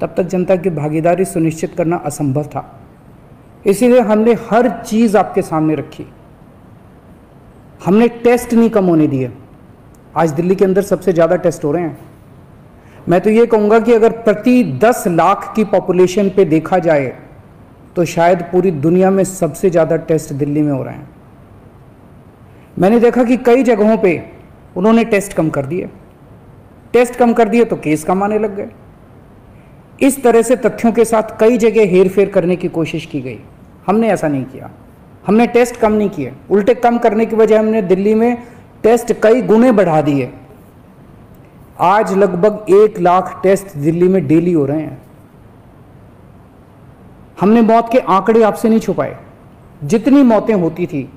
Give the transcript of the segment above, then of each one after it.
तब तक जनता की भागीदारी सुनिश्चित करना असंभव था। इसीलिए हमने हर चीज़ आपके सामने रखी। हमने टेस्ट नहीं कम होने दिए। आज दिल्ली के अंदर सबसे ज़्यादा टेस्ट हो रहे हैं। मैं तो ये कहूँगा कि अगर प्रति 10 लाख की पॉपुलेशन पे देखा जाए तो शायद पूरी दुनिया में सबसे ज़्यादा टेस्ट दिल्ली में हो रहे हैं। मैंने देखा कि कई जगहों पे उन्होंने टेस्ट कम कर दिए। टेस्ट कम कर दिए तो केस कम आने लग गए। इस तरह से तथ्यों के साथ कई जगह हेरफेर करने की कोशिश की गई। हमने ऐसा नहीं किया। हमने टेस्ट कम नहीं किए, उल्टे कम करने की बजाय हमने दिल्ली में टेस्ट कई गुने बढ़ा दिए। आज लगभग 1 लाख टेस्ट दिल्ली में डेली हो रहे हैं। हमने मौत के आंकड़े आपसे नहीं छुपाए। जितनी मौतें होती थी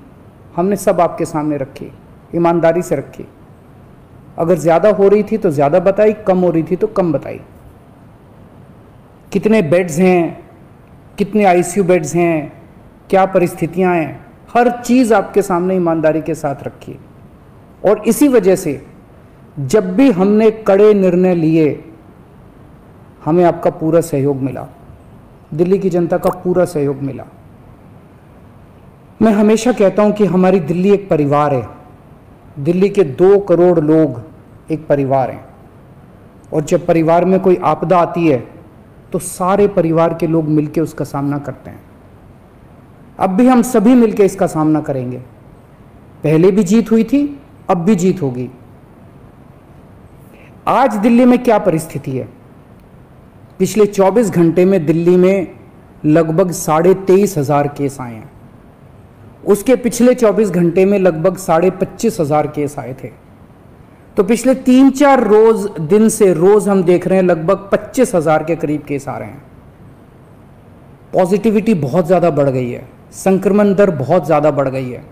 हमने सब आपके सामने रखी, ईमानदारी से रखी। अगर ज़्यादा हो रही थी तो ज़्यादा बताई, कम हो रही थी तो कम बताई। कितने बेड्स हैं, कितने आईसीयू बेड्स हैं, क्या परिस्थितियां हैं, हर चीज़ आपके सामने ईमानदारी के साथ रखी। और इसी वजह से जब भी हमने कड़े निर्णय लिए हमें आपका पूरा सहयोग मिला, दिल्ली की जनता का पूरा सहयोग मिला। मैं हमेशा कहता हूं कि हमारी दिल्ली एक परिवार है। दिल्ली के 2 करोड़ लोग एक परिवार हैं। और जब परिवार में कोई आपदा आती है तो सारे परिवार के लोग मिलकर उसका सामना करते हैं। अब भी हम सभी मिलकर इसका सामना करेंगे। पहले भी जीत हुई थी, अब भी जीत होगी। आज दिल्ली में क्या परिस्थिति है? पिछले 24 घंटे में दिल्ली में लगभग 23,500 केस आए हैं। उसके पिछले 24 घंटे में लगभग 25,500 केस आए थे। तो पिछले 3-4 दिन से रोज हम देख रहे हैं लगभग 25,000 के करीब केस आ रहे हैं। पॉजिटिविटी बहुत ज़्यादा बढ़ गई है, संक्रमण दर बहुत ज़्यादा बढ़ गई है।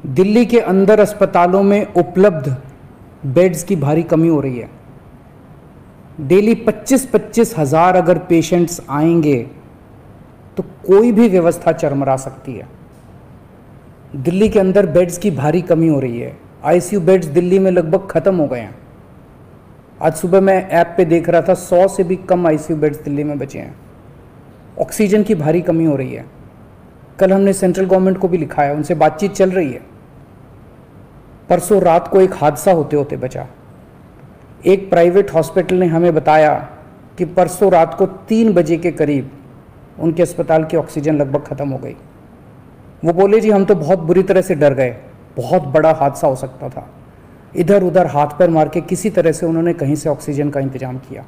दिल्ली के अंदर अस्पतालों में उपलब्ध बेड्स की भारी कमी हो रही है। डेली 25-25 हज़ार अगर पेशेंट्स आएंगे तो कोई भी व्यवस्था चरमरा सकती है। दिल्ली के अंदर बेड्स की भारी कमी हो रही है। आईसीयू बेड्स दिल्ली में लगभग ख़त्म हो गए हैं। आज सुबह मैं ऐप पे देख रहा था 100 से भी कम आईसीयू बेड्स दिल्ली में बचे हैं। ऑक्सीजन की भारी कमी हो रही है। कल हमने सेंट्रल गवर्नमेंट को भी लिखा है, उनसे बातचीत चल रही है। परसों रात को एक हादसा होते होते बचा। एक प्राइवेट हॉस्पिटल ने हमें बताया कि परसों रात को 3 बजे के करीब उनके अस्पताल की ऑक्सीजन लगभग ख़त्म हो गई। वो बोले जी हम तो बहुत बुरी तरह से डर गए, बहुत बड़ा हादसा हो सकता था। इधर उधर हाथ पैर मार के किसी तरह से उन्होंने कहीं से ऑक्सीजन का इंतजाम किया।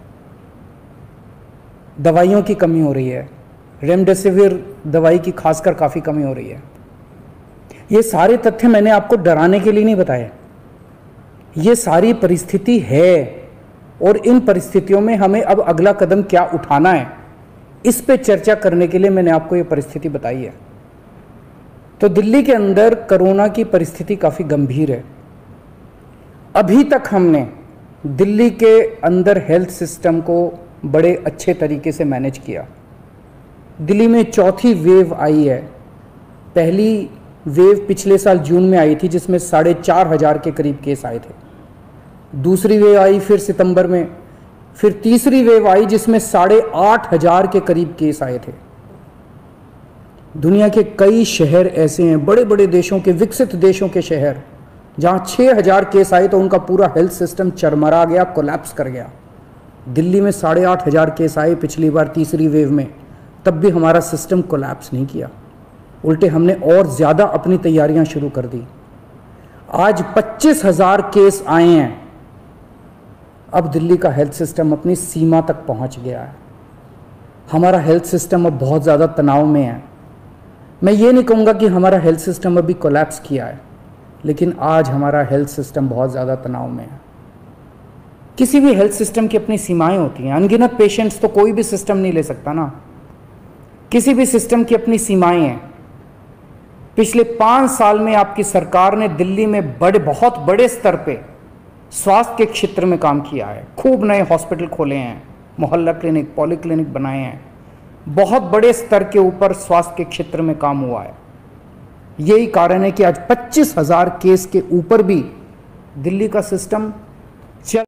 दवाइयों की कमी हो रही है, रेमडेसिविर दवाई की खासकर काफ़ी कमी हो रही है। ये सारे तथ्य मैंने आपको डराने के लिए नहीं बताए। ये सारी परिस्थिति है और इन परिस्थितियों में हमें अब अगला कदम क्या उठाना है, इस पे चर्चा करने के लिए मैंने आपको ये परिस्थिति बताई है। तो दिल्ली के अंदर कोरोना की परिस्थिति काफ़ी गंभीर है। अभी तक हमने दिल्ली के अंदर हेल्थ सिस्टम को बड़े अच्छे तरीके से मैनेज किया। दिल्ली में 4थी वेव आई है। पहली वेव पिछले साल जून में आई थी जिसमें 4,500 के करीब केस आए थे। दूसरी वेव आई फिर सितंबर में, फिर तीसरी वेव आई जिसमें 8,500 के करीब केस आए थे। दुनिया के कई शहर ऐसे हैं, बड़े बड़े देशों के, विकसित देशों के शहर, जहां 6,000 केस आए तो उनका पूरा हेल्थ सिस्टम चरमरा गया, कोलैप्स कर गया। दिल्ली में 8,500 केस आए पिछली बार तीसरी वेव में, तब भी हमारा सिस्टम कोलैप्स नहीं किया। उल्टे हमने और ज़्यादा अपनी तैयारियां शुरू कर दी। आज 25,000 केस आए हैं। अब दिल्ली का हेल्थ सिस्टम अपनी सीमा तक पहुंच गया है। हमारा हेल्थ सिस्टम अब बहुत ज़्यादा तनाव में है। मैं ये नहीं कहूँगा कि हमारा हेल्थ सिस्टम अभी कोलैप्स किया है, लेकिन आज हमारा हेल्थ सिस्टम बहुत ज़्यादा तनाव में है। किसी भी हेल्थ सिस्टम की अपनी सीमाएं होती हैं। अनगिनत पेशेंट्स तो कोई भी सिस्टम नहीं ले सकता ना। किसी भी सिस्टम की अपनी सीमाएं हैं। पिछले 5 साल में आपकी सरकार ने दिल्ली में बहुत बड़े स्तर पे स्वास्थ्य के क्षेत्र में काम किया है। खूब नए हॉस्पिटल खोले हैं, मोहल्ला क्लिनिक, पॉली क्लिनिक बनाए हैं। बहुत बड़े स्तर के ऊपर स्वास्थ्य के क्षेत्र में काम हुआ है। यही कारण है कि आज 25,000 केस के ऊपर भी दिल्ली का सिस्टम चल